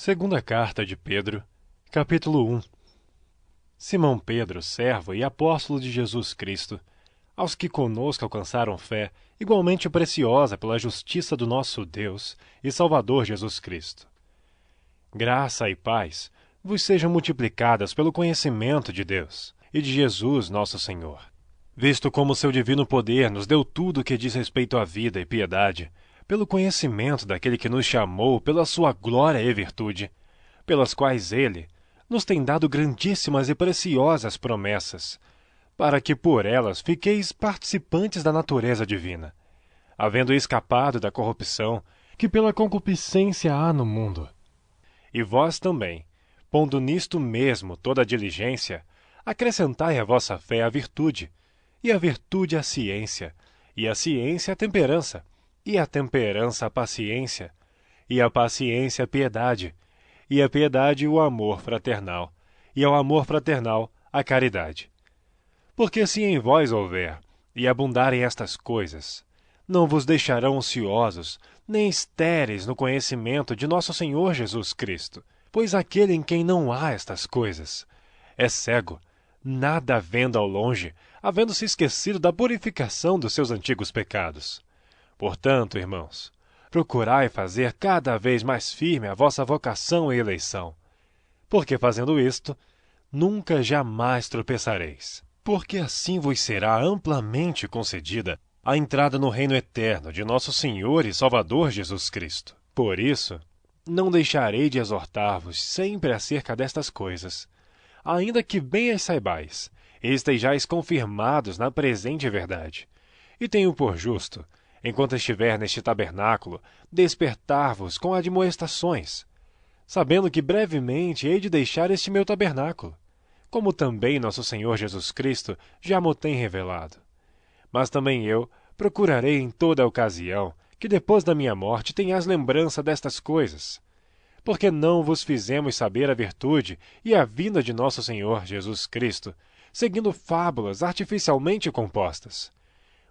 Segunda carta de Pedro, capítulo 1. Simão Pedro, servo e apóstolo de Jesus Cristo, aos que conosco alcançaram fé, igualmente preciosa pela justiça do nosso Deus e Salvador Jesus Cristo. Graça e paz vos sejam multiplicadas pelo conhecimento de Deus e de Jesus nosso Senhor, visto como seu divino poder nos deu tudo o que diz respeito à vida e piedade, pelo conhecimento daquele que nos chamou pela sua glória e virtude, pelas quais ele nos tem dado grandíssimas e preciosas promessas, para que por elas fiqueis participantes da natureza divina, havendo escapado da corrupção que pela concupiscência há no mundo. E vós também, pondo nisto mesmo toda a diligência, acrescentai à vossa fé a virtude, e a virtude a ciência, e a ciência a temperança, e a temperança a paciência, e a paciência a piedade, e a piedade o amor fraternal, e ao amor fraternal a caridade. Porque se em vós houver, e abundarem estas coisas, não vos deixarão ociosos, nem estéreis no conhecimento de nosso Senhor Jesus Cristo, pois aquele em quem não há estas coisas é cego, nada vendo ao longe, havendo-se esquecido da purificação dos seus antigos pecados. Portanto, irmãos, procurai fazer cada vez mais firme a vossa vocação e eleição, porque fazendo isto, nunca jamais tropeçareis, porque assim vos será amplamente concedida a entrada no reino eterno de nosso Senhor e Salvador Jesus Cristo. Por isso, não deixarei de exortar-vos sempre acerca destas coisas, ainda que bem as saibais, e estejais confirmados na presente verdade. E tenho por justo, enquanto estiver neste tabernáculo, despertar-vos com admoestações, sabendo que brevemente hei de deixar este meu tabernáculo, como também nosso Senhor Jesus Cristo já mo tem revelado. Mas também eu procurarei em toda a ocasião que depois da minha morte tenhais lembrança destas coisas, porque não vos fizemos saber a virtude e a vinda de nosso Senhor Jesus Cristo, seguindo fábulas artificialmente compostas,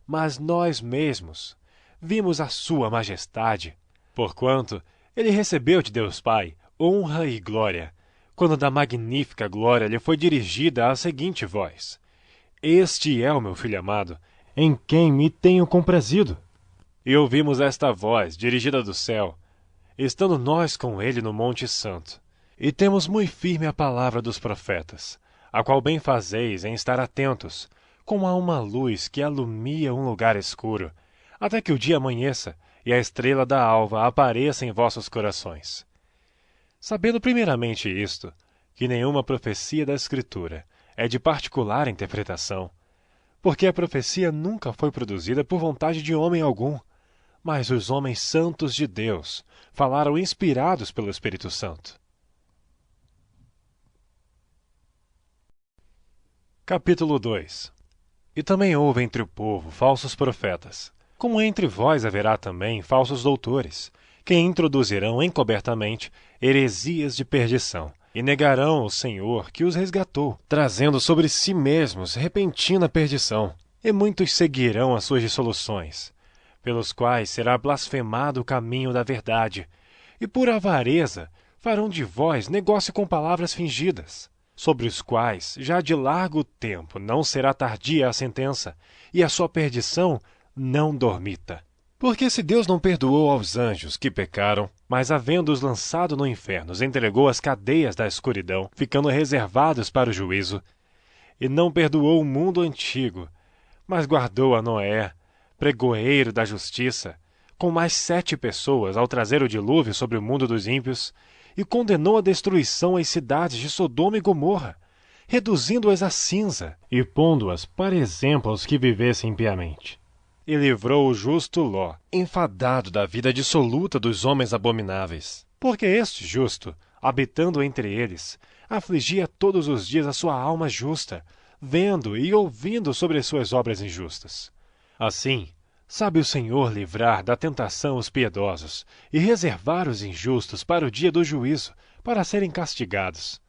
mas nós mesmos vimos a sua majestade, porquanto ele recebeu de Deus Pai honra e glória, quando da magnífica glória lhe foi dirigida a seguinte voz: Este é o meu Filho amado, em quem me tenho comprazido. E ouvimos esta voz dirigida do céu, estando nós com ele no Monte Santo, e temos muito firme a palavra dos profetas, a qual bem fazeis em estar atentos, como a uma luz que alumia um lugar escuro, até que o dia amanheça e a estrela da alva apareça em vossos corações. Sabendo primeiramente isto, que nenhuma profecia da Escritura é de particular interpretação, porque a profecia nunca foi produzida por vontade de homem algum, mas os homens santos de Deus falaram inspirados pelo Espírito Santo. Capítulo 2. E também houve entre o povo falsos profetas, como entre vós haverá também falsos doutores, que introduzirão encobertamente heresias de perdição, e negarão o Senhor que os resgatou, trazendo sobre si mesmos repentina perdição. E muitos seguirão as suas dissoluções, pelos quais será blasfemado o caminho da verdade, e por avareza farão de vós negócio com palavras fingidas, sobre os quais já de largo tempo não será tardia a sentença, e a sua perdição não dormita. Porque se Deus não perdoou aos anjos que pecaram, mas havendo-os lançado no inferno, os entregou às cadeias da escuridão, ficando reservados para o juízo, e não perdoou o mundo antigo, mas guardou a Noé, pregoeiro da justiça, com mais 7 pessoas ao trazer o dilúvio sobre o mundo dos ímpios, e condenou à destruição as cidades de Sodoma e Gomorra, reduzindo-as a cinza e pondo-as para exemplo aos que vivessem impiamente. E livrou o justo Ló, enfadado da vida dissoluta dos homens abomináveis, porque este justo, habitando entre eles, afligia todos os dias a sua alma justa, vendo e ouvindo sobre as suas obras injustas. Assim, sabe o Senhor livrar da tentação os piedosos e reservar os injustos para o dia do juízo, para serem castigados.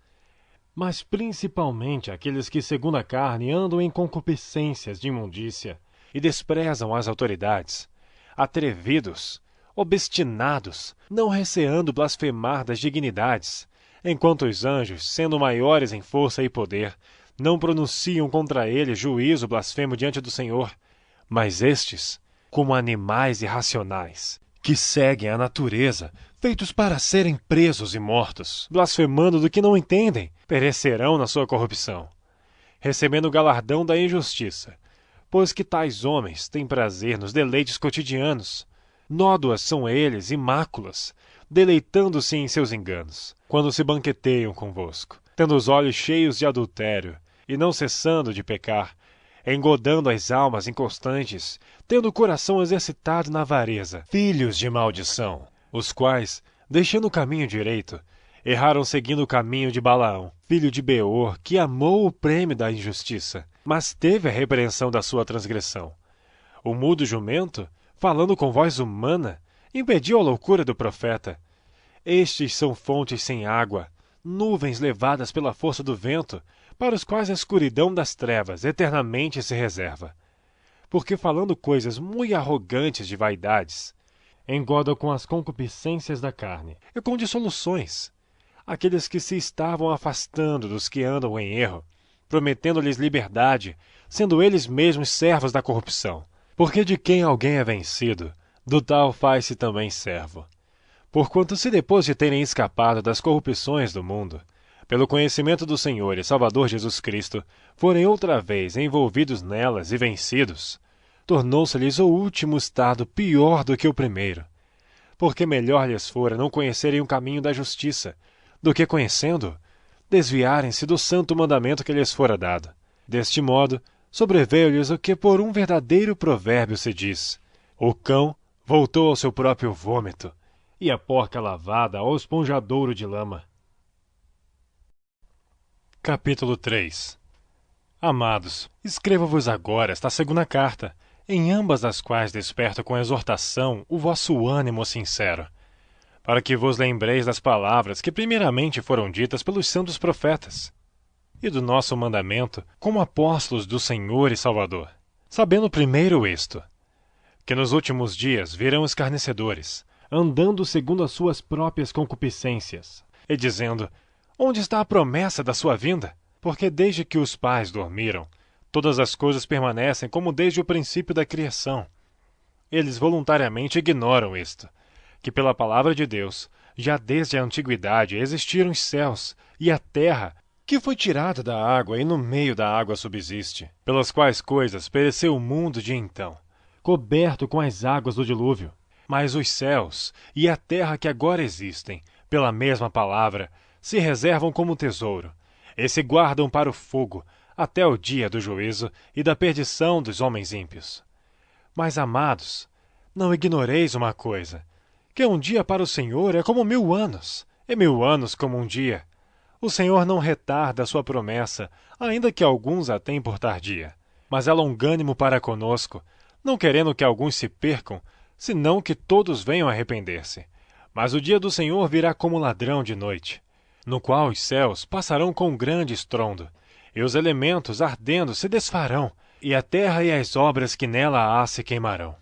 Mas principalmente aqueles que segundo a carne andam em concupiscências de imundícia e desprezam as autoridades, atrevidos, obstinados, não receando blasfemar das dignidades, enquanto os anjos, sendo maiores em força e poder, não pronunciam contra ele juízo blasfemo diante do Senhor, mas estes, como animais irracionais, que seguem a natureza, feitos para serem presos e mortos, blasfemando do que não entendem, perecerão na sua corrupção, recebendo o galardão da injustiça, pois que tais homens têm prazer nos deleites cotidianos. Nódoas são eles e máculas, deleitando-se em seus enganos, quando se banqueteiam convosco, tendo os olhos cheios de adultério, e não cessando de pecar, engodando as almas inconstantes, tendo o coração exercitado na avareza, filhos de maldição, os quais, deixando o caminho direito, erraram seguindo o caminho de Balaão, filho de Beor, que amou o prêmio da injustiça, mas teve a repreensão da sua transgressão. O mudo jumento, falando com voz humana, impediu a loucura do profeta. Estes são fontes sem água, nuvens levadas pela força do vento, para os quais a escuridão das trevas eternamente se reserva. Porque falando coisas muito arrogantes de vaidades, engodam com as concupiscências da carne e com dissoluções aqueles que se estavam afastando dos que andam em erro, prometendo-lhes liberdade, sendo eles mesmos servos da corrupção. Porque de quem alguém é vencido, do tal faz-se também servo. Porquanto se depois de terem escapado das corrupções do mundo, pelo conhecimento do Senhor e Salvador Jesus Cristo, forem outra vez envolvidos nelas e vencidos, tornou-se-lhes o último estado pior do que o primeiro. Porque melhor lhes fora não conhecerem o caminho da justiça, do que conhecendo, desviarem-se do santo mandamento que lhes fora dado. Deste modo, sobreveio-lhes o que por um verdadeiro provérbio se diz: o cão voltou ao seu próprio vômito, e a porca lavada ao esponjadouro de lama. Capítulo 3. Amados, escrevo-vos agora esta segunda carta, em ambas as quais desperto com exortação o vosso ânimo sincero, para que vos lembreis das palavras que primeiramente foram ditas pelos santos profetas, e do nosso mandamento como apóstolos do Senhor e Salvador, sabendo primeiro isto, que nos últimos dias virão escarnecedores, andando segundo as suas próprias concupiscências, e dizendo: onde está a promessa da sua vinda? Porque desde que os pais dormiram, todas as coisas permanecem como desde o princípio da criação. Eles voluntariamente ignoram isto, que pela palavra de Deus, já desde a antiguidade existiram os céus e a terra, que foi tirada da água e no meio da água subsiste, pelas quais coisas pereceu o mundo de então, coberto com as águas do dilúvio. Mas os céus e a terra que agora existem, pela mesma palavra, se reservam como tesouro, e se guardam para o fogo, até o dia do juízo e da perdição dos homens ímpios. Mas, amados, não ignoreis uma coisa, que um dia para o Senhor é como 1000 anos, e 1000 anos como um dia. O Senhor não retarda a sua promessa, ainda que alguns a tenham por tardia, mas é longânimo para conosco, não querendo que alguns se percam, senão que todos venham a arrepender-se. Mas o dia do Senhor virá como ladrão de noite, no qual os céus passarão com grande estrondo, e os elementos ardendo se desfarão, e a terra e as obras que nela há se queimarão.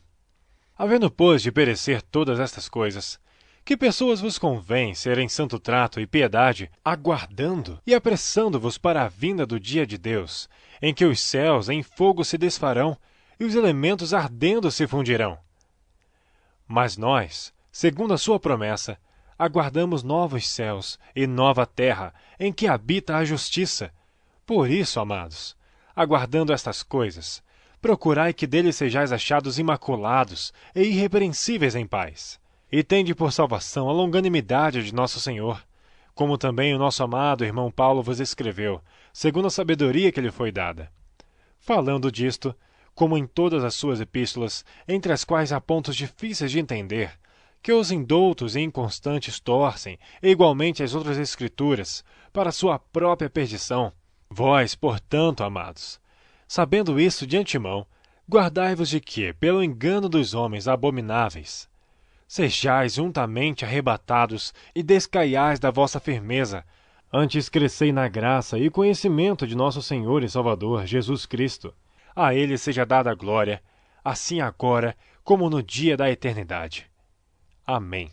Havendo, pois, de perecer todas estas coisas, que pessoas vos convém ser em santo trato e piedade, aguardando e apressando-vos para a vinda do dia de Deus, em que os céus em fogo se desfarão, e os elementos ardendo se fundirão. Mas nós, segundo a sua promessa, aguardamos novos céus e nova terra, em que habita a justiça. Por isso, amados, aguardando estas coisas, procurai que dele sejais achados imaculados e irrepreensíveis em paz. E tende por salvação a longanimidade de nosso Senhor, como também o nosso amado irmão Paulo vos escreveu, segundo a sabedoria que lhe foi dada. Falando disto, como em todas as suas epístolas, entre as quais há pontos difíceis de entender, que os indoutos e inconstantes torcem, e igualmente as outras escrituras, para sua própria perdição. Vós, portanto, amados, sabendo isso de antemão, guardai-vos de que, pelo engano dos homens abomináveis, sejais juntamente arrebatados e descaiais da vossa firmeza. Antes crescei na graça e conhecimento de nosso Senhor e Salvador, Jesus Cristo. A ele seja dada a glória, assim agora como no dia da eternidade. Amém.